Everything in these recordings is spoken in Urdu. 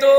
2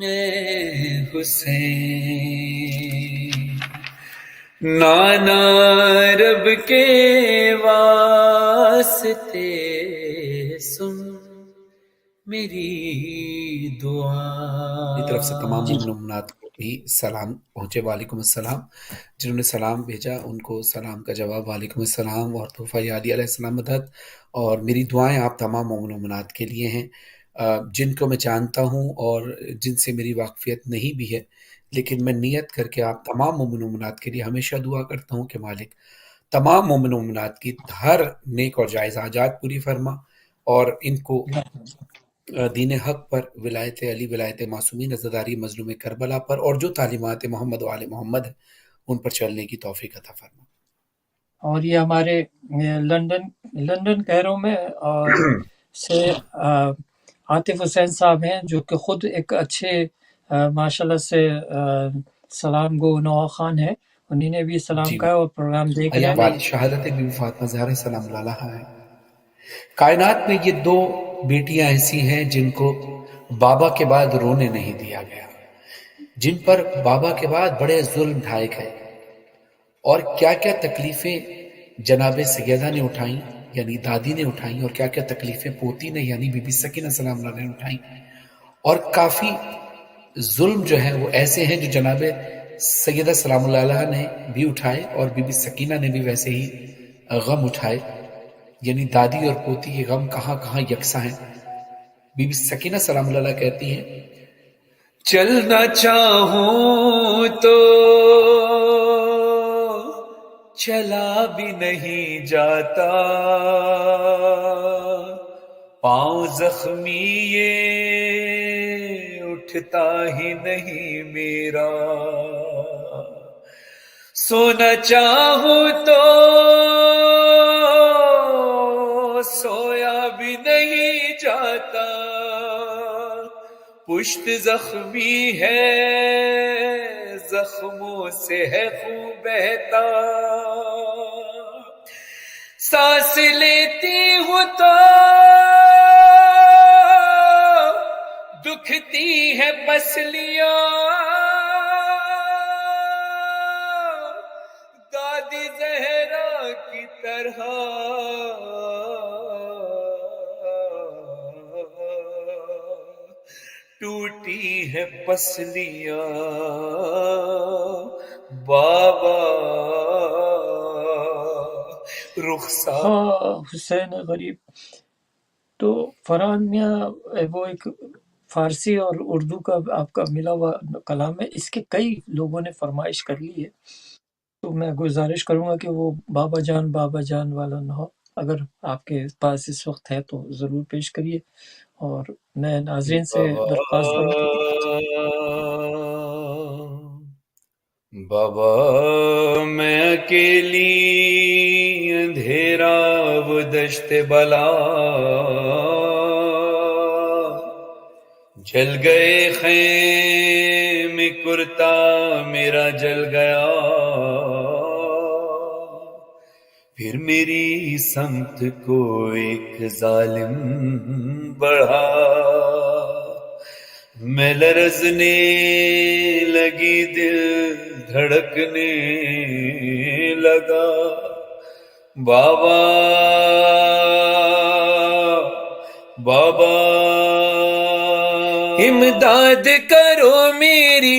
میں حسین، نانا رب کے واسطے سن میری دعا۔ کی طرف سے تمام جی مومنات کو بھی سلام پہنچے، وعلیکم السلام۔ جنہوں نے سلام بھیجا ان کو سلام کا جواب وعلیکم السلام، اور تحفہ یادی علیہ السلام مدد، اور میری دعائیں آپ تمام مومنات کے لیے ہیں جن کو میں جانتا ہوں اور جن سے میری واقفیت نہیں بھی ہے، لیکن میں نیت کر کے آپ تمام مومنات کے لیے ہمیشہ دعا کرتا ہوں کہ مالک تمام مومنات کی ہر نیک اور جائز حاجات پوری فرما، اور ان کو دین حق پر، ولایت علی، ولایت معصومین، عزاداری مظلوم کربلا پر، اور جو تعلیمات محمد و آل محمد ہیں ان پر چلنے کی توفیق عطا فرما۔ اور یہ ہمارے لندن کیرو میں اور سے عاطف حسین صاحب ہیں، جو کہ خود ایک اچھے ماشاءاللہ سے سلام گو نوا خان ہے، انہی نے بھی سلام جی کہا اور پروگرام دیکھ رہے ایام ہیں۔ شہادت بی بی فاطمہ زہرا سلام اللہ علیہا ہے۔ کائنات میں یہ دو بیٹیاں ایسی ہیں جن کو بابا کے بعد رونے نہیں دیا گیا، جن پر بابا کے بعد بڑے ظلم ڈھائے گئے، اور کیا کیا تکلیفیں جناب سیدہ نے اٹھائیں یعنی دادی نے اٹھائیں، اور کیا کیا تکلیفیں پوتی نے یعنی بی بی سکینہ سلام اللہ علیہا نے اٹھائیں، اور کافی ظلم جو ہیں وہ ایسے ہیں جو جناب سیدہ سلام اللہ علیہا نے بھی اٹھائے، اور بی بی سکینہ نے بھی ویسے ہی غم اٹھائے، یعنی دادی اور پوتی کے غم کہاں کہاں یکساں ہیں۔ بی بی سکینہ سلام اللہ علیہا کہتی ہیں، چلنا چاہوں تو چلا بھی نہیں جاتا، پاؤں زخمی یہ اٹھتا ہی نہیں میرا، سونا چاہوں تو سویا بھی نہیں جاتا، پشت زخمی ہے زخموں سے ہے خون بہتا، سانس لیتی ہوں تو دکھتی ہے پسلیاں، دادی زہرا کی طرح ٹوٹی ہے پسلیاں، بابا رخسار۔ حسین غریب تو فرحان میاں وہ ایک فارسی اور اردو کا آپ کا ملا ہوا کلام ہے، اس کے کئی لوگوں نے فرمائش کر لی ہے، تو میں گزارش کروں گا کہ وہ بابا جان والا نہ ہو، اگر آپ کے پاس اس وقت ہے تو ضرور پیش کریے، اور میں ناظرین سے درخواست کروں کہ بابا میں اکیلی اندھیرا وہ دشت بلا، جل گئے خیم کرتا میرا جل گیا، پھر میری سمت کو ایک ظالم بڑھا، میں لرزنے لگی دل دھڑکنے لگا، بابا بابا امداد کرو میری،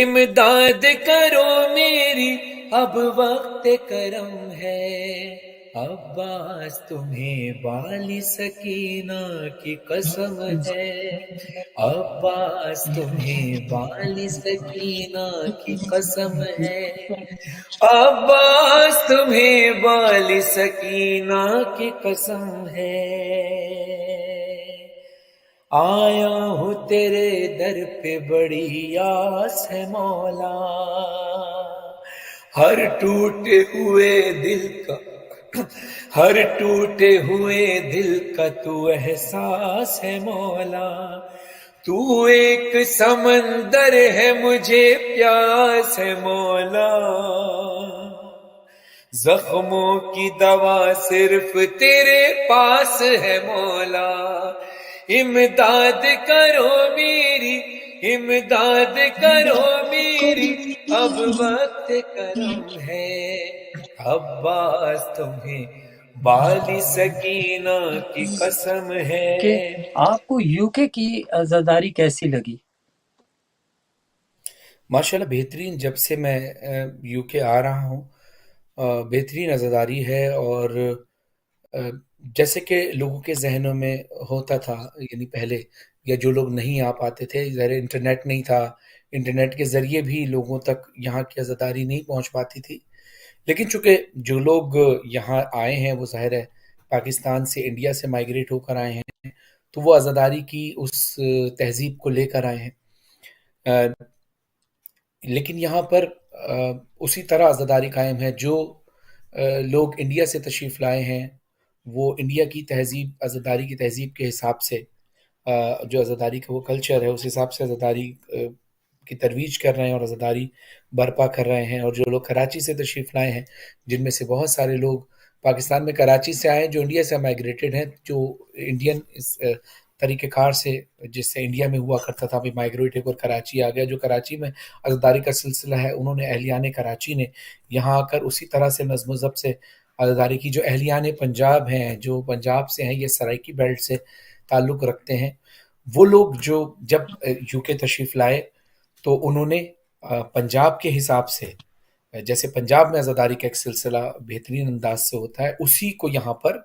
امداد کرو میری، اب وقت کرم ہے، عباس تمہیں والی سکینہ کی قسم ہے، عباس تمہیں والی سکینہ کی قسم ہے، عباس تمہیں والی سکینہ کی قسم ہے، آیا ہوں تیرے در پہ بڑی آس ہے مولا، ہر ٹوٹے ہوئے دل کا ہر ٹوٹے ہوئے دل کا تو احساس ہے مولا، تو ایک سمندر ہے مجھے پیاس ہے مولا، زخموں کی دوا صرف تیرے پاس ہے مولا، امداد کرو میری، امداد کرو میری اب وقت کرم ہے، عباس تمہیں بالی سکینہ کی قسم ہے۔ کہ آپ کو یو کے کی عزاداری کیسی لگی؟ ماشاءاللہ بہترین، جب سے میں یو کے آ رہا ہوں بہترین عزاداری ہے، اور جیسے کہ لوگوں کے ذہنوں میں ہوتا تھا، یعنی پہلے یا جو لوگ نہیں آ پاتے تھے، ظاہر انٹرنیٹ نہیں تھا، انٹرنیٹ کے ذریعے بھی لوگوں تک یہاں کی عزاداری نہیں پہنچ پاتی تھی، لیکن چونکہ جو لوگ یہاں آئے ہیں وہ ظاہر ہے پاکستان سے، انڈیا سے مائیگریٹ ہو کر آئے ہیں، تو وہ عزاداری کی اس تہذیب کو لے کر آئے ہیں، لیکن یہاں پر اسی طرح عزاداری قائم ہے۔ جو لوگ انڈیا سے تشریف لائے ہیں وہ انڈیا کی تہذیب، عزاداری کی تہذیب کے حساب سے، جو عزاداری کا وہ کلچر ہے اس حساب سے عزاداری کی ترویج کر رہے ہیں اور عزاداری برپا کر رہے ہیں۔ اور جو لوگ کراچی سے تشریف لائے ہیں، جن میں سے بہت سارے لوگ پاکستان میں کراچی سے آئے ہیں، جو انڈیا سے مائیگریٹڈ ہیں، جو انڈین طریقہ کار سے جس سے انڈیا میں ہوا کرتا تھا، ابھی مائیگریٹ ہو کر کراچی آ گیا۔ جو کراچی میں عزاداری کا سلسلہ ہے، انہوں نے اہلیان کراچی نے یہاں آ کر اسی طرح سے نظم و ضبط سے عزاداری کی۔ جو اہلیان پنجاب ہیں، جو پنجاب سے ہیں، یہ سرائکی بیلٹ سے تعلق رکھتے ہیں، وہ لوگ جو جب یو کے تشریف لائے تو انہوں نے پنجاب کے حساب سے، جیسے پنجاب میں عزاداری کا ایک سلسلہ بہترین انداز سے ہوتا ہے، اسی کو یہاں پر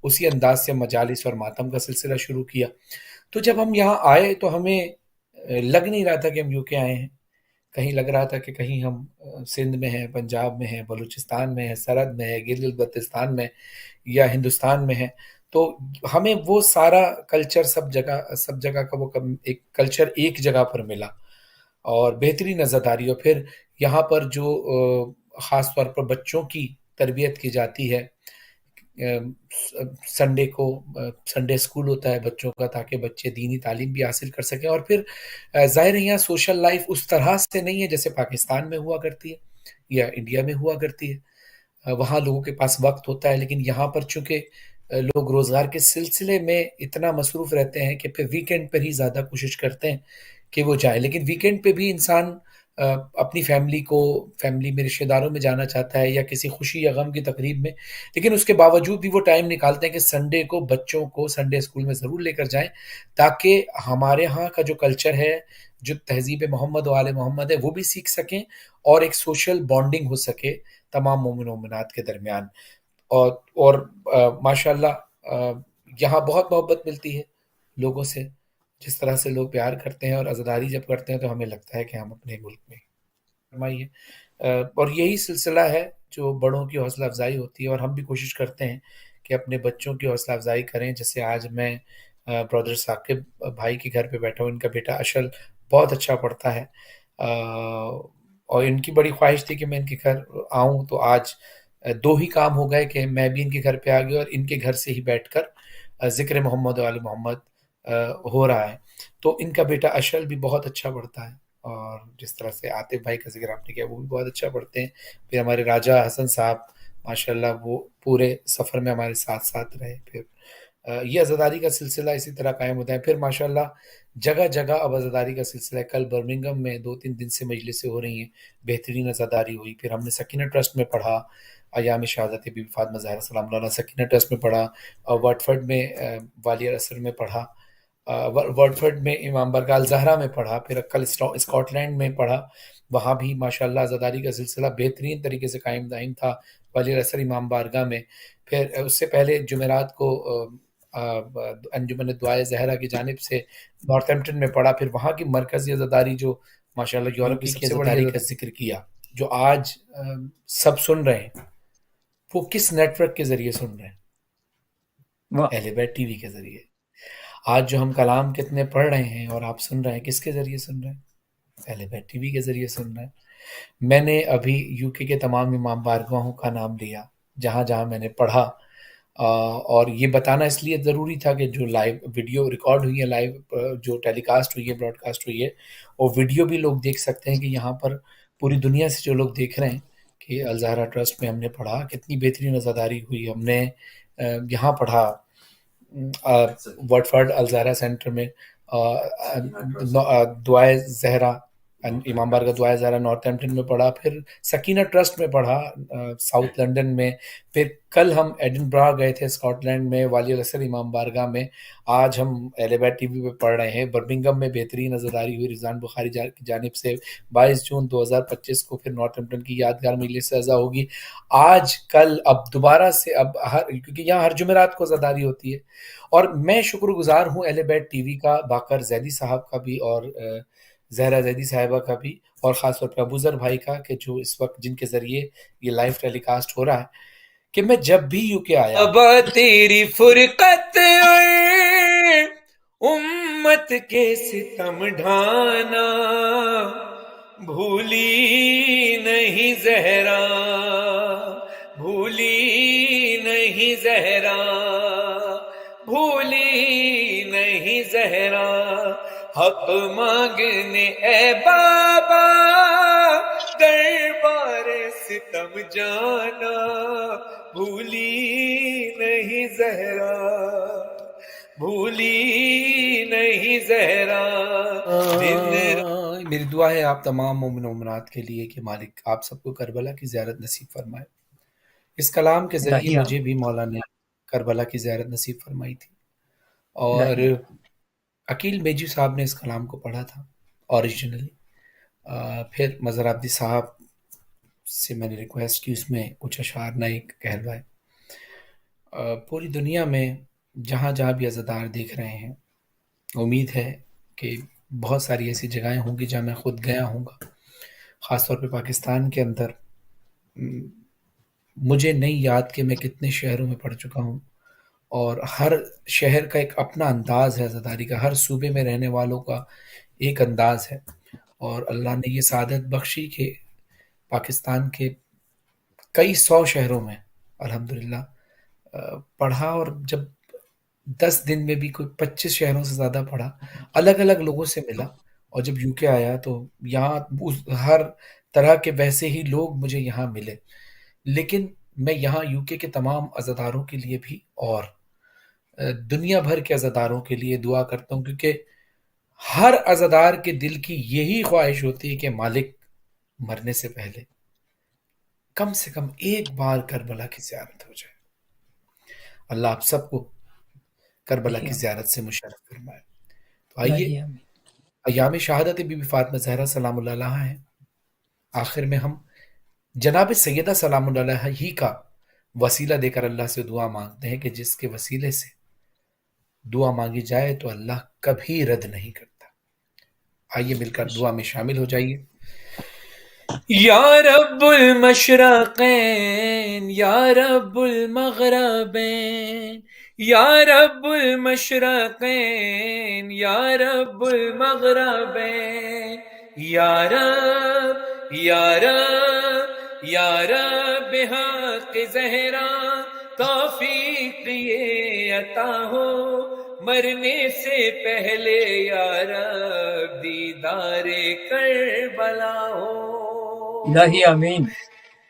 اسی انداز سے مجالس اور ماتم کا سلسلہ شروع کیا۔ تو جب ہم یہاں آئے تو ہمیں لگ نہیں رہا تھا کہ ہم یو کے آئے ہیں، کہیں لگ رہا تھا کہ کہیں ہم سندھ میں ہیں، پنجاب میں ہیں، بلوچستان میں ہیں، سرحد میں ہے، گلگت بلتستان میں یا ہندوستان میں ہے۔ تو ہمیں وہ سارا کلچر سب جگہ کا وہ ایک کلچر ایک جگہ پر ملا، اور بہترین عزاداری۔ اور پھر یہاں پر جو خاص طور پر بچوں کی تربیت کی جاتی ہے، سنڈے کو سنڈے اسکول ہوتا ہے بچوں کا، تاکہ بچے دینی تعلیم بھی حاصل کر سکیں۔ اور پھر ظاہر ہے یہاں سوشل لائف اس طرح سے نہیں ہے جیسے پاکستان میں ہوا کرتی ہے یا انڈیا میں ہوا کرتی ہے، وہاں لوگوں کے پاس وقت ہوتا ہے، لیکن یہاں پر چونکہ لوگ روزگار کے سلسلے میں اتنا مصروف رہتے ہیں کہ پھر ویکینڈ پر ہی زیادہ کوشش کرتے ہیں کہ وہ جائے۔ لیکن ویکینڈ پہ بھی انسان اپنی فیملی میں رشتہ داروں میں جانا چاہتا ہے، یا کسی خوشی یا غم کی تقریب میں، لیکن اس کے باوجود بھی وہ ٹائم نکالتے ہیں کہ سنڈے کو بچوں کو سنڈے اسکول میں ضرور لے کر جائیں، تاکہ ہمارے ہاں کا جو کلچر ہے، جو تہذیب محمد و آل محمد ہے، وہ بھی سیکھ سکیں، اور ایک سوشل بانڈنگ ہو سکے تمام مومن و مومنات کے درمیان۔ اور ماشاءاللہ یہاں بہت محبت ملتی ہے لوگوں سے، جس طرح سے لوگ پیار کرتے ہیں، اور عزاداری جب کرتے ہیں تو ہمیں لگتا ہے کہ ہم اپنے ملک میں فرمائیے۔ اور یہی سلسلہ ہے جو بڑوں کی حوصلہ افزائی ہوتی ہے، اور ہم بھی کوشش کرتے ہیں کہ اپنے بچوں کی حوصلہ افزائی کریں۔ جیسے آج میں برادر ثاقب بھائی کے گھر پہ بیٹھا ہوں، ان کا بیٹا اشل بہت اچھا پڑھتا ہے، اور ان کی بڑی خواہش تھی کہ میں ان کے گھر آؤں، تو آج دو ہی کام ہو گئے کہ میں بھی ان کے گھر پہ آ گیا، اور ان کے گھر سے ہی بیٹھ کر ذکر محمد و آل محمد ہو رہا ہے۔ تو ان کا بیٹا اشل بھی بہت اچھا پڑھتا ہے، اور جس طرح سے عاطف بھائی کا ذکر آپ نے کیا، وہ بھی بہت اچھا پڑھتے ہیں۔ پھر ہمارے راجہ حسن صاحب ماشاءاللہ وہ پورے سفر میں ہمارے ساتھ ساتھ رہے۔ پھر یہ عزاداری کا سلسلہ اسی طرح قائم ہوتا ہے۔ پھر ماشاءاللہ جگہ جگہ اب عزاداری کا سلسلہ ہے۔ کل برمنگم میں 2-3 دن سے مجلسیں ہو رہی ہیں، بہترین عزاداری ہوئی۔ پھر ہم نے سکینہ ٹرسٹ میں پڑھا، ایام شہادت بی بی فاطمہ زہرا سلام اللہ علیہ، سکینہ ٹرسٹ میں پڑھا، اور واٹفرڈ میں والیہ اثر میں پڑھا، واٹفرڈ میں امام برگاہ الزہرا میں پڑھا، پھر کل اسکاٹ لینڈ میں پڑھا، وہاں بھی ماشاءاللہ عزاداری کا سلسلہ بہترین طریقے سے قائم دائم تھا والیہ اثر امام بارگاہ میں۔ پھر اس سے پہلے جمعرات کو انجمن دعائے زہرا کی جانب سے نارتھ ایمپٹن میں پڑھا۔ پھر وہاں کی مرکزی عزاداری جو ماشاءاللہ یورپ کی سب سے بڑی عزاداری کا ذکر کیا، جو آج سب سن رہے ہیں، وہ کس نیٹ ورک کے ذریعے سن رہے ہیں؟ اہل بیت ٹی وی کے ذریعے۔ آج جو ہم کلام کتنے پڑھ رہے ہیں اور آپ سن رہے ہیں، کس کے ذریعے سن رہے ہیں؟ اہل بیت ٹی وی کے ذریعے سن رہے ہیں۔ میں نے ابھی یو کے تمام امام بارگاہوں کا نام لیا جہاں جہاں میں نے پڑھا، اور یہ بتانا اس لیے ضروری تھا کہ جو لائیو ویڈیو ریکارڈ ہوئی ہے، لائیو جو ٹیلی کاسٹ ہوئی ہے، براڈ کاسٹ ہوئی ہے، اور ویڈیو بھی لوگ دیکھ سکتے ہیں کہ یہاں پر پوری دنیا سے جو لوگ دیکھ رہے ہیں کہ الزہرا ٹرسٹ میں ہم نے پڑھا، کتنی بہترین عزاداری ہوئی۔ ہم نے یہاں پڑھا واٹفرڈ الزہرا سینٹر میں، دعائے زہرا امام بارگاہ دعائے زہرا نارتھ ایمپٹن میں پڑھا، پھر سکینہ ٹرسٹ میں پڑھا ساؤتھ لنڈن میں، پھر کل ہم ایڈنبرا گئے تھے اسکاٹ لینڈ میں والی الاسر امام بارگاہ میں، آج ہم اہل بیت ٹی وی پہ پڑھ رہے ہیں۔ برمنگم میں بہترین عزاداری ہوئی رضوان بخاری کی جانب سے 22 جون 2025 کو، پھر نارتھ ایمپٹن کی یادگار مجلس عزا ہوگی آج کل، اب دوبارہ سے، اب کیونکہ یہاں ہر جمعرات کو عزاداری ہوتی ہے، اور میں شکر گزار ہوں اہل بیت ٹی وی کا، باقر زیدی صاحب کا بھی اور زہرا زیدی صاحبہ کا بھی، اور خاص طور پہ ابوذر بھائی کا، کہ جو اس وقت جن کے ذریعے یہ لائیو ٹیلی کاسٹ ہو رہا ہے، کہ میں جب بھی یو کے آیا ابا تیری فرقت اور امت کے ستم ڈھانا بھولی نہیں زہرا، بھولی نہیں زہرا، بھولی نہیں زہرا، حق مانگنے اے بابا دربار ستم جانا، بھولی نہیں زہرا، بھولی نہیں زہرا، میری دعا ہے آپ تمام مومن و مومنات کے لیے کہ مالک آپ سب کو کربلا کی زیارت نصیب فرمائے۔ اس کلام کے ذریعے الہی مجھے بھی مولا نے کربلا کی زیارت نصیب فرمائی تھی، اور الہی عقیل میجی صاحب نے اس کلام کو پڑھا تھا اوریجنلی، پھر مظہر عابدی صاحب سے میں نے ریکویسٹ کی اس میں کچھ اشعار نئے کہلوائے۔ پوری دنیا میں جہاں جہاں بھی عزادار دیکھ رہے ہیں، امید ہے کہ بہت ساری ایسی جگہیں ہوں گی جہاں میں خود گیا ہوں گا، خاص طور پہ پاکستان کے اندر مجھے نہیں یاد کہ میں کتنے شہروں میں پڑھ چکا ہوں، اور ہر شہر کا ایک اپنا انداز ہے عزاداری کا، ہر صوبے میں رہنے والوں کا ایک انداز ہے، اور اللہ نے یہ سعادت بخشی کہ پاکستان کے کئی 100 شہروں میں الحمدللہ پڑھا، اور جب 10 دن میں بھی کوئی 25 شہروں سے زیادہ پڑھا، الگ الگ لوگوں سے ملا، اور جب یو کے آیا تو یہاں ہر طرح کے ویسے ہی لوگ مجھے یہاں ملے، لیکن میں یہاں یو کے تمام عزاداروں کے لیے بھی اور دنیا بھر کے عزاداروں کے لیے دعا کرتا ہوں، کیونکہ ہر عزادار کے دل کی یہی خواہش ہوتی ہے کہ مالک مرنے سے پہلے کم سے کم ایک بار کربلا کی زیارت ہو جائے۔ اللہ آپ سب کو کربلا کی زیارت سے مشرف فرمائے۔ تو آئیے، الہی آمین۔ ایام شہادت بی بی فاطمہ زہرا سلام اللہ علیہا ہے، آخر میں ہم جناب سیدہ سلام اللہ علیہا ہی کا وسیلہ دے کر اللہ سے دعا مانگتے ہیں کہ جس کے وسیلے سے دعا مانگی جائے تو اللہ کبھی رد نہیں کرتا۔ آئیے مل کر دعا میں شامل ہو جائیے۔ یا رب المشرقین یا رب المغربین، یا رب المشرقین یا رب المغربین، یا رب یا رب یا رب حق زہرا توفیق یہ عطا ہو، مرنے سے پہلے یا رب دیدار کربلا ہو۔ الہی آمین۔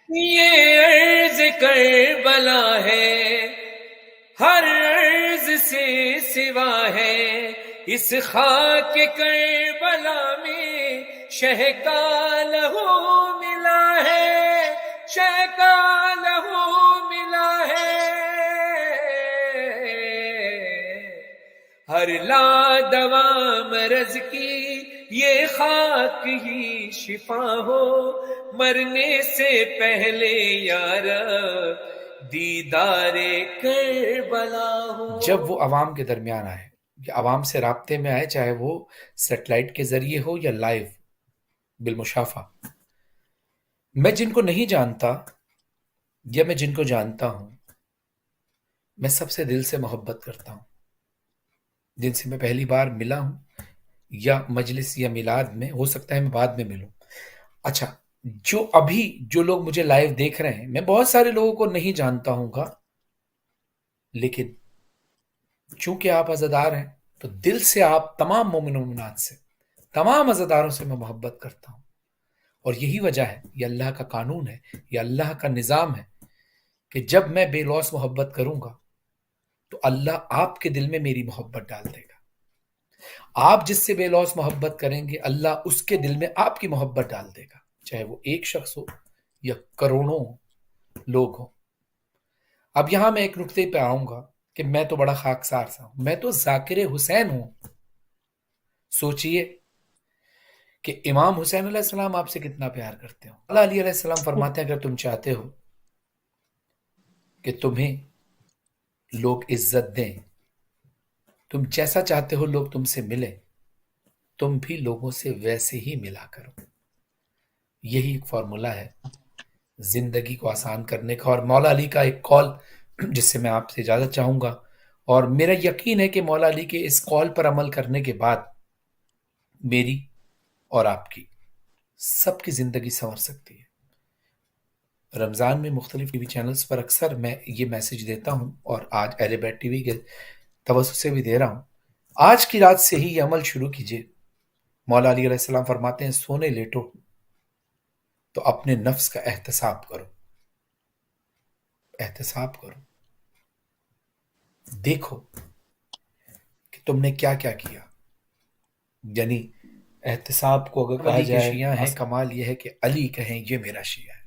یہ عرض کربلا ہے، ہر عرض سے سوا ہے، اس خاک کربلا میں شہ کا لہو ملا ہے، شہ کا لہو ملا ہے، ہر لا دوا مرض کی یہ خاک ہی شفا ہو، مرنے سے پہلے یا رب دیدار کربلا ہو۔ جب وہ عوام کے درمیان آئے یا عوام سے رابطے میں آئے، چاہے وہ سیٹلائٹ کے ذریعے ہو یا لائیو بالمشافہ، میں جن کو نہیں جانتا یا میں جن کو جانتا ہوں، میں سب سے دل سے محبت کرتا ہوں، جن سے میں پہلی بار ملا ہوں یا مجلس یا میلاد میں، ہو سکتا ہے میں بعد میں ملوں۔ اچھا، جو لوگ مجھے لائیو دیکھ رہے ہیں، میں بہت سارے لوگوں کو نہیں جانتا ہوں گا، لیکن چونکہ آپ عزادار ہیں تو دل سے آپ تمام مومن و مومنات سے، تمام عزاداروں سے میں محبت کرتا ہوں، اور یہی وجہ ہے، یہ اللہ کا قانون ہے، یہ اللہ کا نظام ہے کہ جب میں بے لوث محبت کروں گا تو اللہ آپ کے دل میں میری محبت ڈال دے گا۔ آپ جس سے بے لوث محبت کریں گے اللہ اس کے دل میں آپ کی محبت ڈال دے گا، چاہے وہ ایک شخص ہو یا کروڑوں لوگ ہوں۔ اب یہاں میں ایک نقطے پہ آؤں گا کہ میں تو بڑا خاکسار سا ہوں، میں تو ذاکر حسین ہوں۔ سوچئے کہ امام حسین علیہ السلام آپ سے کتنا پیار کرتے ہو۔ اللہ علیہ السلام فرماتے ہیں اگر تم چاہتے ہو کہ تمہیں لوگ عزت دیں، تم جیسا چاہتے ہو لوگ تم سے ملیں، تم بھی لوگوں سے ویسے ہی ملا کرو۔ یہی ایک فارمولہ ہے زندگی کو آسان کرنے کا۔ اور مولا علی کا ایک قول جس سے میں آپ سے اجازت چاہوں گا، اور میرا یقین ہے کہ مولا علی کے اس قول پر عمل کرنے کے بعد میری اور آپ کی سب کی زندگی سنور سکتی ہے۔ رمضان میں مختلف ٹی وی چینلز پر اکثر میں یہ میسج دیتا ہوں، اور آج اہل بیت ٹی وی کے توسط سے بھی دے رہا ہوں، آج کی رات سے ہی یہ عمل شروع کیجئے۔ مولا علی علیہ السلام فرماتے ہیں سونے لیٹو تو اپنے نفس کا احتساب کرو، احتساب کرو، دیکھو کہ تم نے کیا کیا کیا۔ یعنی احتساب کو اگر کہا جائے شیعہ ہیں، کمال یہ ہے کہ علی کہیں یہ میرا شیعہ ہے۔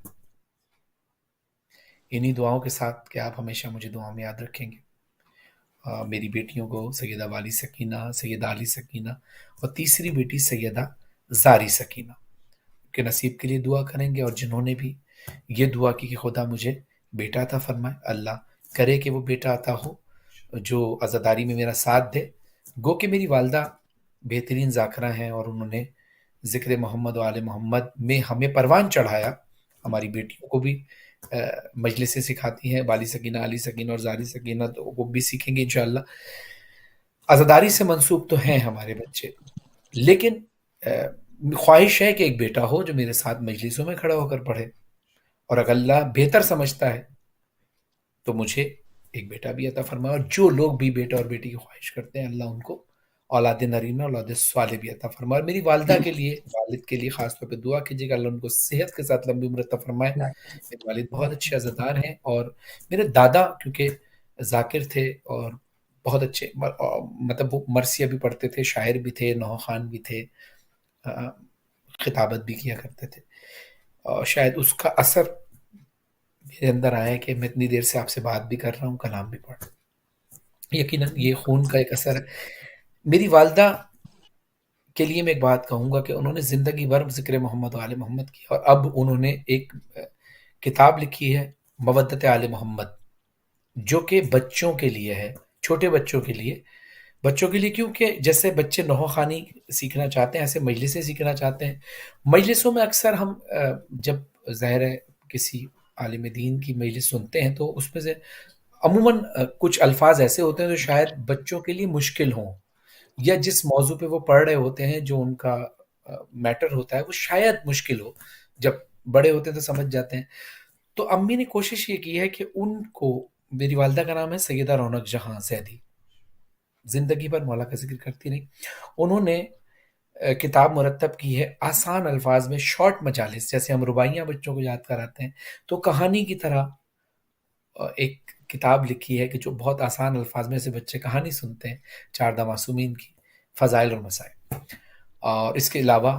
انہی دعاؤں کے ساتھ کہ آپ ہمیشہ مجھے دعاؤں میں یاد رکھیں گے، میری بیٹیوں کو سیدہ والی سکینہ، سیدہ علی سکینہ، اور تیسری بیٹی سیدہ زاری سکینہ کے نصیب کے لیے دعا کریں گے، اور جنہوں نے بھی یہ دعا کی کہ خدا مجھے بیٹا عطا فرمائے، اللہ کرے کہ وہ بیٹا عطا ہو جو عزاداری میں میرا ساتھ دے۔ گو کہ میری والدہ بہترین ذاکرہ ہیں، اور انہوں نے ذکر محمد و آل محمد میں ہمیں پروان چڑھایا۔ ہماری بیٹیوں کو بھی مجلسیں سکھاتی ہیں، والی سکینہ، علی سکینہ اور زاری سکینہ، تو وہ بھی سیکھیں گے انشاءاللہ۔ عزاداری سے منسوب تو ہیں ہمارے بچے، لیکن خواہش ہے کہ ایک بیٹا ہو جو میرے ساتھ مجلسوں میں کھڑا ہو کر پڑھے، اور اگر اللہ بہتر سمجھتا ہے تو مجھے ایک بیٹا بھی عطا فرمائے، اور جو لوگ بھی بیٹا اور بیٹی کی خواہش کرتے ہیں اللہ ان کو اولاد نرینہ اولاد صالح بھی عطا فرمائے۔ اور میری والدہ کے لیے، والد کے لیے خاص طور پہ دعا کیجیے گا اللہ ان کو صحت کے ساتھ لمبی عمر عطا فرمائے۔ میرے والد بہت اچھے عزادار ہیں، اور میرے دادا کیونکہ ذاکر تھے اور بہت اچھے، مطلب وہ مرثیہ بھی پڑھتے تھے، شاعر بھی تھے، نوح خوان بھی تھے، خطابت بھی کیا کرتے تھے، اور شاید اس کا اثر میرے اندر آیا ہے کہ میں اتنی دیر سے آپ سے بات بھی کر رہا ہوں، کلام بھی پڑھ رہا ہوں۔ یقیناً یہ خون کا ایک اثر ہے۔ میری والدہ کے لیے میں ایک بات کہوں گا کہ انہوں نے زندگی بھر ذکر محمد و آل محمد کیا، اور اب انہوں نے ایک کتاب لکھی ہے مودت آل محمد، جو کہ بچوں کے لیے ہے، چھوٹے بچوں کے لیے کیونکہ جیسے بچے نوح خوانی سیکھنا چاہتے ہیں ایسے مجلسیں سیکھنا چاہتے ہیں۔ مجلسوں میں اکثر ہم جب ظاہر ہے کسی عالم دین کی مجلس سنتے ہیں تو اس میں سے عموماً کچھ الفاظ ایسے ہوتے ہیں جو شاید بچوں کے لیے مشکل ہوں، یا جس موضوع پہ وہ پڑھ رہے ہوتے ہیں جو ان کا میٹر ہوتا ہے وہ شاید مشکل ہو، جب بڑے ہوتے ہیں تو سمجھ جاتے ہیں۔ تو امی نے کوشش یہ کی ہے کہ ان کو، میری والدہ کا نام ہے سیدہ رونق جہاں زیدی، زندگی پر مولا کا ذکر کرتی نہیں، انہوں نے کتاب مرتب کی ہے آسان الفاظ میں، شارٹ مجالس، جیسے ہم رباعیاں بچوں کو یاد کراتے ہیں تو کہانی کی طرح ایک کتاب لکھی ہے کہ جو بہت آسان الفاظ میں سے بچے کہانی سنتے ہیں، چاردہ معصومین کی فضائل اور مسائل۔ اور اس کے علاوہ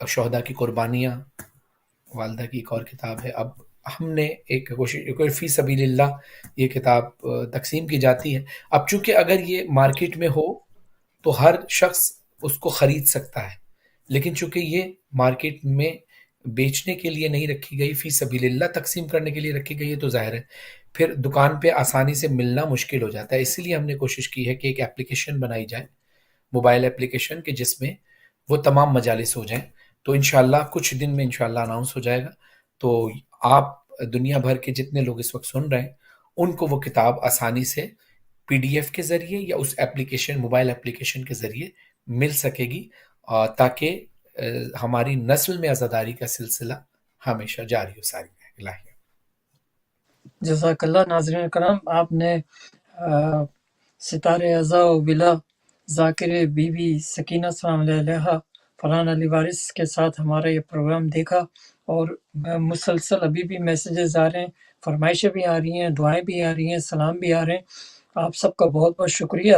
شہداء کی قربانیاں والدہ کی ایک اور کتاب ہے۔ اب ہم نے ایک کوشش، فی سبیل اللہ یہ کتاب تقسیم کی جاتی ہے۔ اب چونکہ اگر یہ مارکیٹ میں ہو تو ہر شخص اس کو خرید سکتا ہے، لیکن چونکہ یہ مارکیٹ میں بیچنے کے لیے نہیں رکھی گئی، فی سبیل اللہ تقسیم کرنے کے لیے رکھی گئی ہے، تو ظاہر ہے پھر دکان پہ آسانی سے ملنا مشکل ہو جاتا ہے۔ اسی لیے ہم نے کوشش کی ہے کہ ایک اپلیکیشن بنائی جائے، موبائل اپلیکیشن، کہ جس میں وہ تمام مجالس ہو جائیں۔ تو انشاءاللہ کچھ دن میں انشاءاللہ اناؤنس ہو جائے گا، تو آپ دنیا بھر کے جتنے لوگ اس وقت سن رہے ہیں ان کو وہ کتاب آسانی سے پی ڈی ایف کے ذریعے یا اس اپلیکیشن، موبائل اپلیکیشن کے ذریعے مل سکے گی، تاکہ ہماری نسل میں عزاداری کا سلسلہ ہمیشہ جاری و ساری رہے۔ الہی جزاک اللہ۔ ناظرین کرام، آپ نے ستارے اعضاء و بلا ذاکر بی بی سکینہ سلام علیہ فرحان علی وارث کے ساتھ ہمارا یہ پروگرام دیکھا، اور مسلسل ابھی بھی میسیجز آ رہے ہیں، فرمائشیں بھی آ رہی ہیں، دعائیں بھی آ رہی ہیں، سلام بھی آ رہے ہیں۔ آپ سب کا بہت بہت شکریہ